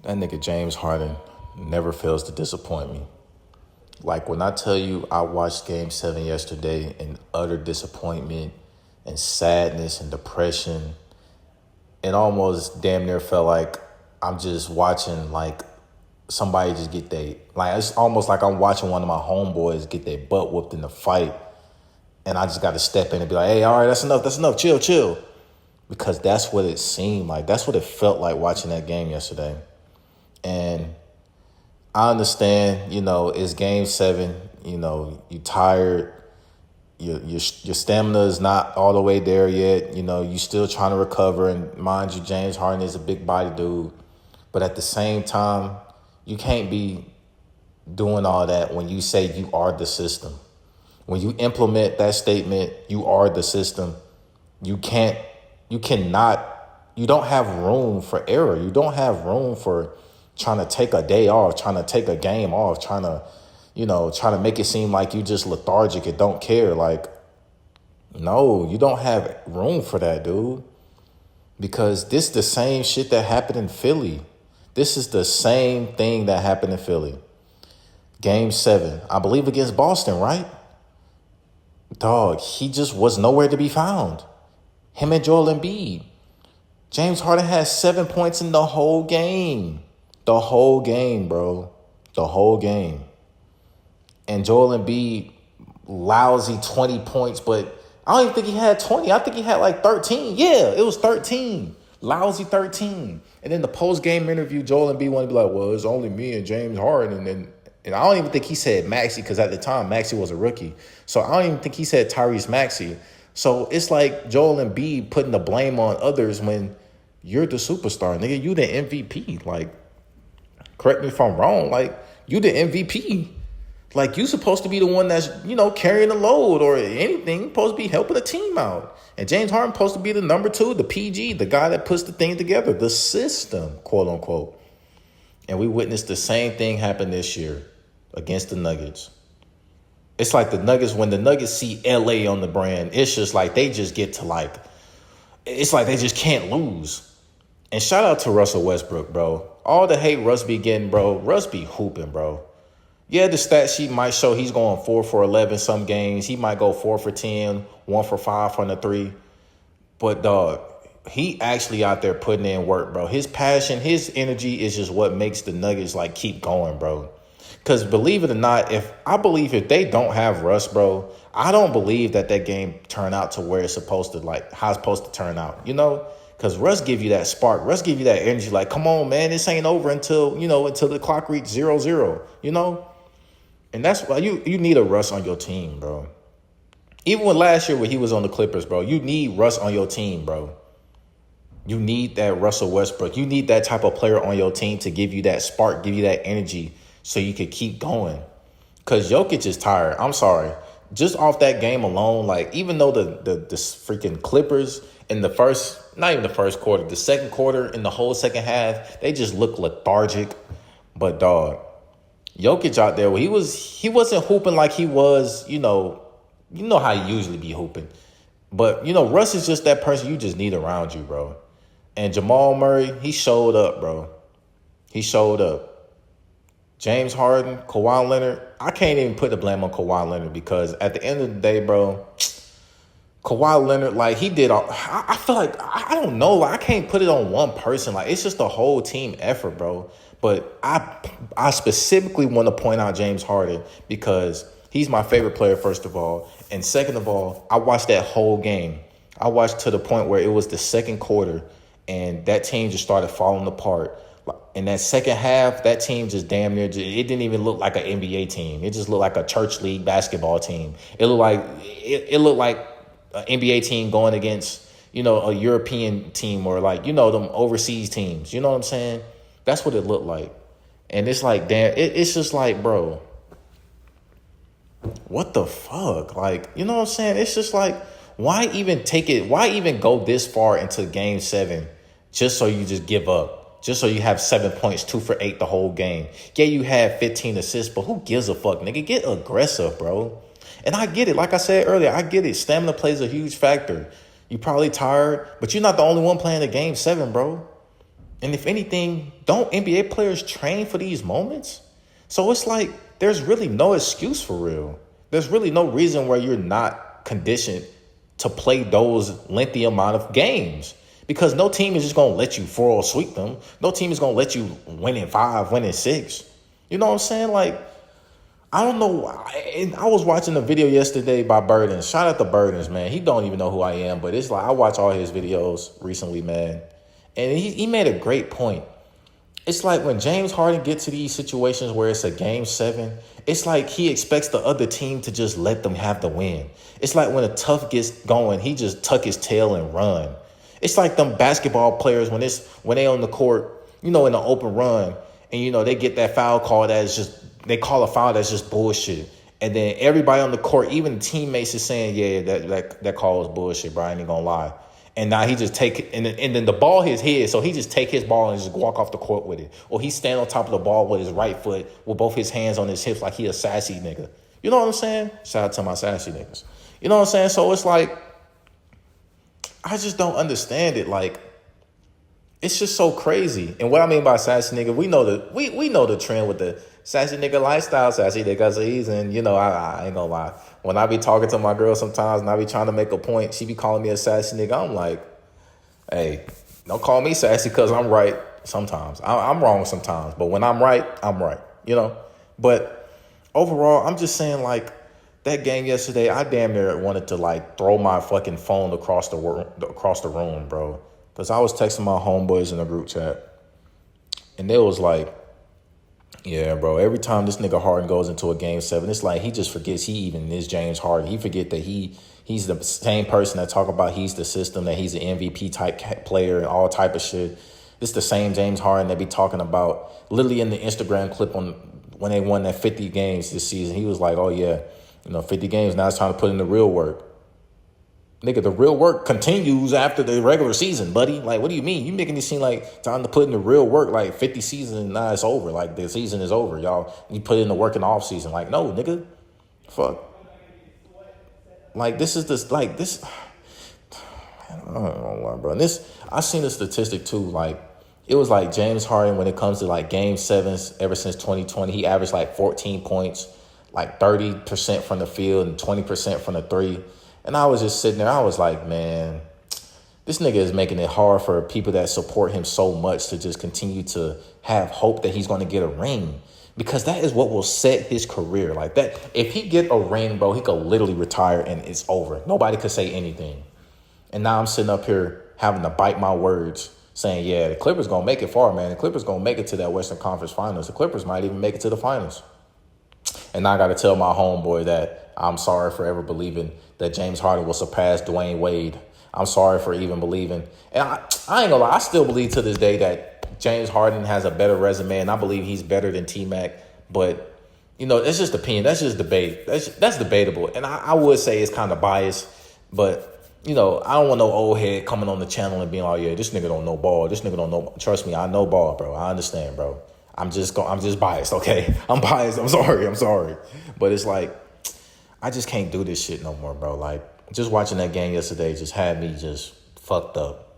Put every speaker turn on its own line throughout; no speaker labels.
That nigga James Harden never fails to disappoint me. Like when I tell you I watched Game 7 yesterday in utter disappointment and sadness and depression, it almost damn near felt like I'm just watching like somebody just get it's almost like I'm watching one of my homeboys get their butt whooped in the fight. And I just got to step in and be like, hey, all right, that's enough, chill. Because that's what it seemed like. That's what it felt like watching that game yesterday. And I understand, it's Game 7. You tired. Your stamina is not all the way there yet. You still trying to recover. And mind you, James Harden is a big body dude. But at the same time, you can't be doing all that when you say you are the system. When you implement that statement, you are the system. You don't have room for error. You don't have room for trying to take a day off, trying to take a game off, trying to make it seem like you just lethargic and don't care. Like, no, you don't have room for that, dude. Because this is the same shit that happened in Philly. This is the same thing that happened in Philly. Game 7, I believe against Boston, right? Dog, he just was nowhere to be found. Him and Joel Embiid. James Harden has 7 points in the whole game. The whole game, bro. The whole game. And Joel Embiid, lousy 20 points, but I don't even think he had 20. I think he had like 13. Yeah, it was 13. Lousy 13. And then the post-game interview, Joel Embiid wanted to be like, well, it's only me and James Harden. And I don't even think he said Maxey, because at the time, Maxey was a rookie. So I don't even think he said Tyrese Maxey. So it's like Joel Embiid putting the blame on others when you're the superstar. Nigga, you the MVP. Like, correct me if I'm wrong. Like, you the MVP. Like, you supposed to be the one that's, carrying the load or anything. You're supposed to be helping the team out. And James Harden supposed to be the number 2, the PG, the guy that puts the thing together, the system, quote unquote. And we witnessed the same thing happen this year against the Nuggets. It's like the Nuggets, when the Nuggets see LA on the brand, it's just like they just get to it's like they just can't lose. And shout out to Russell Westbrook, bro. All the hate Russ be getting, bro. Russ be hooping, bro. Yeah, the stat sheet might show he's going 4 for 11 some games. He might go 4 for 10, 1 for 5 from the 3. But, dog, he actually out there putting in work, bro. His passion, his energy is just what makes the Nuggets, keep going, bro. Because believe it or not, if they don't have Russ, bro, I don't believe that game turn out to where it's supposed to, how it's supposed to turn out, Because Russ give you that spark. Russ give you that energy. Like, come on, man, this ain't over until the clock reaches 0-0, And that's why you need a Russ on your team, bro. Even when last year when he was on the Clippers, bro, you need Russ on your team, bro. You need that Russell Westbrook. You need that type of player on your team to give you that spark, give you that energy so you could keep going. Because Jokic is tired. I'm sorry. Just off that game alone, even though the freaking Clippers in the first, not even the first quarter, the second quarter and the whole second half, they just look lethargic. But, dog, Jokic out there, he wasn't hooping like he was, you know how he usually be hooping. But, Russ is just that person you just need around you, bro. And Jamal Murray, he showed up, bro. He showed up. James Harden, Kawhi Leonard, I can't even put the blame on Kawhi Leonard because at the end of the day, bro, Kawhi Leonard, he did all, I feel like, I don't know, I can't put it on one person. It's just a whole team effort, bro. But I specifically want to point out James Harden because he's my favorite player, first of all. And second of all, I watched that whole game. I watched to the point where it was the second quarter and that team just started falling apart. In that second half, that team just damn near, it didn't even look like an NBA team. It just looked like a church league basketball team. It looked like an NBA team going against, a European team or them overseas teams. You know what I'm saying? That's what it looked like. And it's like, damn, it's just like, bro, what the fuck? You know what I'm saying? It's just like, why even take it? Why even go this far into Game 7 just so you just give up? Just so you have 7 points, 2 for 8 the whole game. Yeah, you had 15 assists, but who gives a fuck, nigga? Get aggressive, bro. And I get it. Like I said earlier, I get it. Stamina plays a huge factor. You're probably tired, but you're not the only one playing the Game 7, bro. And if anything, don't NBA players train for these moments? So it's like there's really no excuse for real. There's really no reason where you're not conditioned to play those lengthy amount of games. Because no team is just going to let you 4 sweep them. No team is going to let you win in 5, win in 6. You know what I'm saying? Like, I don't know why. And I was watching a video yesterday by Burden. Shout out to Burdens, man. He don't even know who I am, but it's like I watch all his videos recently, man. And he made a great point. It's like when James Harden gets to these situations where it's a game 7, it's like he expects the other team to just let them have the win. It's like when a tough gets going, he just tuck his tail and run. It's like them basketball players when they on the court, in the open run, and they get that foul call that is just, they call a foul that's just bullshit. And then everybody on the court, even the teammates, is saying, yeah, that call was bullshit, bro. I ain't gonna lie. And now he just take it, and then the ball his head, so he just take his ball and just walk off the court with it. Or he stand on top of the ball with his right foot with both his hands on his hips like he a sassy nigga. You know what I'm saying? Shout out to my sassy niggas. You know what I'm saying? So it's like, I just don't understand it. Like, it's just so crazy. And what I mean by sassy nigga, we know the trend with the sassy nigga lifestyle, sassy nigga season. I ain't gonna lie. When I be talking to my girl sometimes and I be trying to make a point, she be calling me a sassy nigga. I'm like, hey, don't call me sassy because I'm right sometimes. I'm wrong sometimes. But when I'm right, I'm right. But overall, I'm just saying, like, that game yesterday, I damn near wanted to, like, throw my fucking phone across the room, bro. Because I was texting my homeboys in a group chat. And they was like, yeah, bro, every time this nigga Harden goes into a game 7, it's like he just forgets he even is James Harden. He forget that he's the same person that talk about he's the system, that he's an MVP type player and all type of shit. It's the same James Harden that be talking about literally in the Instagram clip on when they won that 50 games this season. He was like, oh, yeah, 50 games, now it's time to put in the real work. Nigga, the real work continues after the regular season, buddy. Like, what do you mean? You making it seem like time to put in the real work, like 50 season, nah, it's over. Like, the season is over, y'all. You put in the work in the off season. Like, no, nigga. Fuck. Like, this. I don't know why, bro. And I seen a statistic too. Like, it was like James Harden, when it comes to like game 7s, ever since 2020, he averaged like 14 points, like 30% from the field and 20% from the 3. And I was just sitting there. I was like, man, this nigga is making it hard for people that support him so much to just continue to have hope that he's going to get a ring. Because that is what will set his career. Like that. If he get a ring, bro, he could literally retire and it's over. Nobody could say anything. And now I'm sitting up here having to bite my words saying, yeah, the Clippers going to make it far, man. The Clippers going to make it to that Western Conference Finals. The Clippers might even make it to the finals. And now I got to tell my homeboy that I'm sorry for ever believing that James Harden will surpass Dwayne Wade. I'm sorry for even believing. And I ain't gonna lie, I still believe to this day that James Harden has a better resume, and I believe he's better than T-Mac. But, it's just opinion. That's just debate. That's debatable. And I would say it's kind of biased. But, I don't want no old head coming on the channel and being like, yeah, this nigga don't know ball. This nigga don't know. Trust me, I know ball, bro. I understand, bro. I'm just biased, okay? I'm biased. I'm sorry. But it's like, I just can't do this shit no more, bro. Like, just watching that game yesterday just had me just fucked up.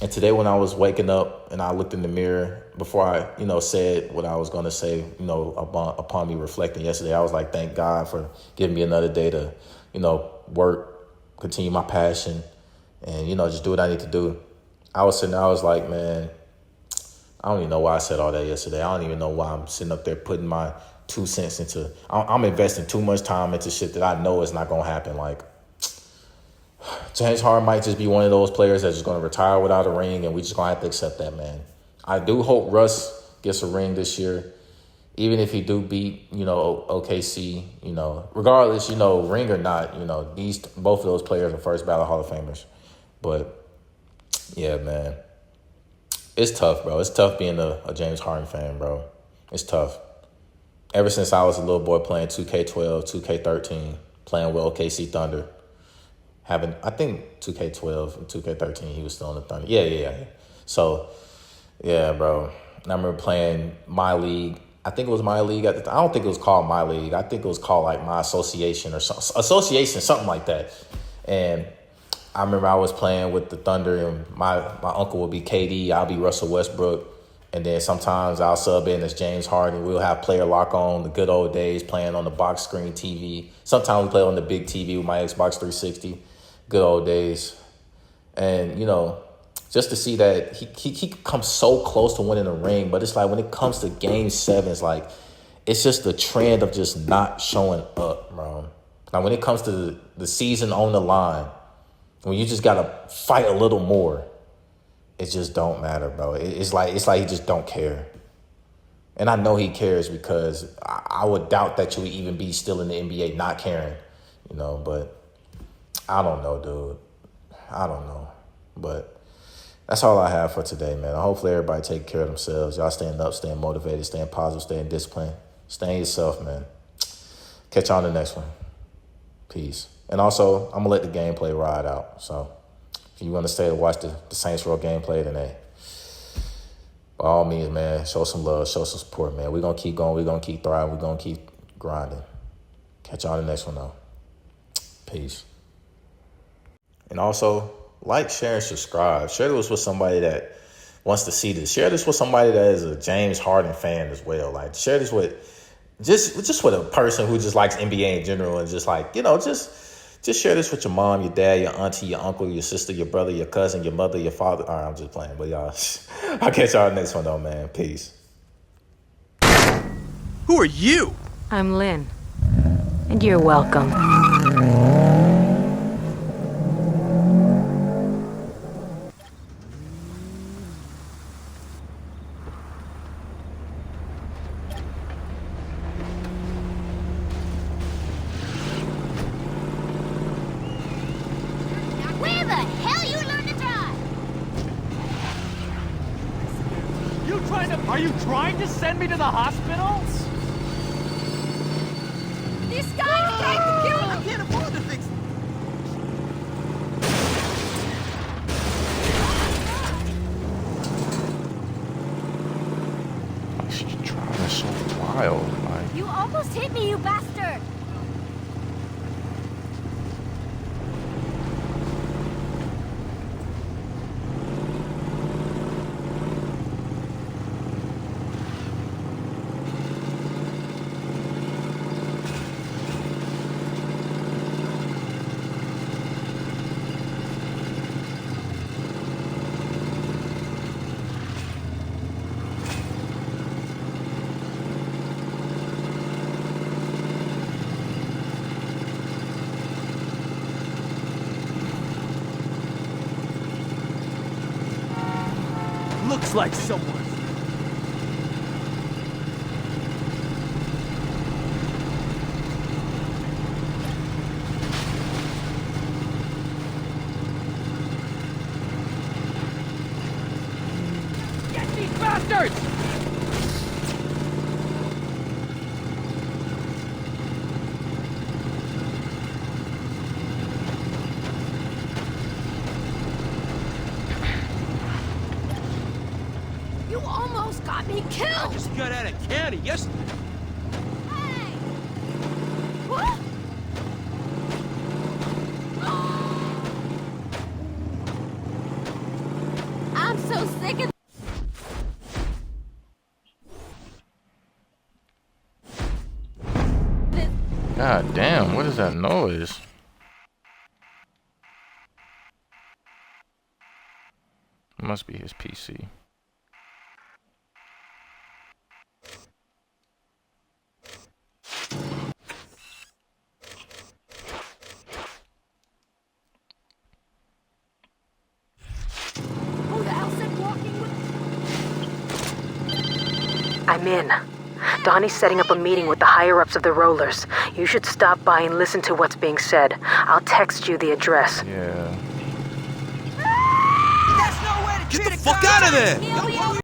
And today when I was waking up and I looked in the mirror before I, said what I was going to say, upon me reflecting yesterday, I was like, thank God for giving me another day to, work, continue my passion, and, just do what I need to do. I was sitting there, I was like, man, I don't even know why I said all that yesterday. I don't even know why I'm sitting up there putting my 2 cents into. I'm investing too much time into shit that I know is not gonna happen. Like, James Harden might just be one of those players that's just gonna retire without a ring, and we just gonna have to accept that, man. I do hope Russ gets a ring this year, even if he do beat OKC. Regardless, ring or not, both of those players are first ballot Hall of Famers. But yeah, man, it's tough, bro. It's tough being a James Harden fan, bro. It's tough. Ever since I was a little boy playing 2K12, 2K13, playing with OKC Thunder, I think 2K12 and 2K13, he was still on the Thunder. Yeah. So, yeah, bro. And I remember playing My League. I think it was My League at the time. I don't think it was called My League. I think it was called like My Association or something like that. And I remember I was playing with the Thunder, and my uncle would be KD, I'll be Russell Westbrook. And then sometimes I'll sub in as Jamesharden. We'll have player lock on, the good old days, playing on the box screen TV. Sometimes we play on the big TV with my Xbox 360. Good old days. And, just to see that he comes so close to winning a ring, but it's like when it comes to game 7, it's like it's just the trend of just not showing up, bro. Now, when it comes to the season on the line, when you just got to fight a little more, it just don't matter, bro. It's like he just don't care. And I know he cares because I would doubt that you would even be still in the NBA not caring, but I don't know, dude. I don't know. But that's all I have for today, man. Hopefully everybody take care of themselves. Y'all staying up, staying motivated, staying positive, staying disciplined, staying yourself, man. Catch you on the next one. Peace. And also, I'm going to let the gameplay ride out, so if you want to stay to watch the Saints Row gameplay, then hey, by all means, man, show some love, show some support, man. We're going to keep going. We're going to keep thriving. We're going to keep grinding. Catch you on the next one, though. Peace. And also, like, share, and subscribe. Share this with somebody that wants to see this. Share this with somebody that is a Jamesharden fan as well. Like, share this with just with a person who just likes NBA in general and just like, just share this with your mom, your dad, your auntie, your uncle, your sister, your brother, your cousin, your mother, your father. All right, I'm just playing. But y'all, I'll catch y'all next one, though, man. Peace.
Who are you?
I'm Lynn. And you're welcome.
Are you trying to send me to the hospital?
This guy's trying to kill me!
I can't afford to fix it.
She's trying so wild, like.
You almost hit me, you bastard!
Looks like someone. Get these bastards!
You almost got me killed!
I just got out of county yesterday.
Hey! What? I'm so sick of this.
God damn, what is that noise? It must be his PC.
Who the hell said walking with...
I'm in. Donnie's setting up a meeting with the higher-ups of the Rollers. You should stop by and listen to what's being said. I'll text you the address.
Yeah.
Get the fuck out of there!
Kill me.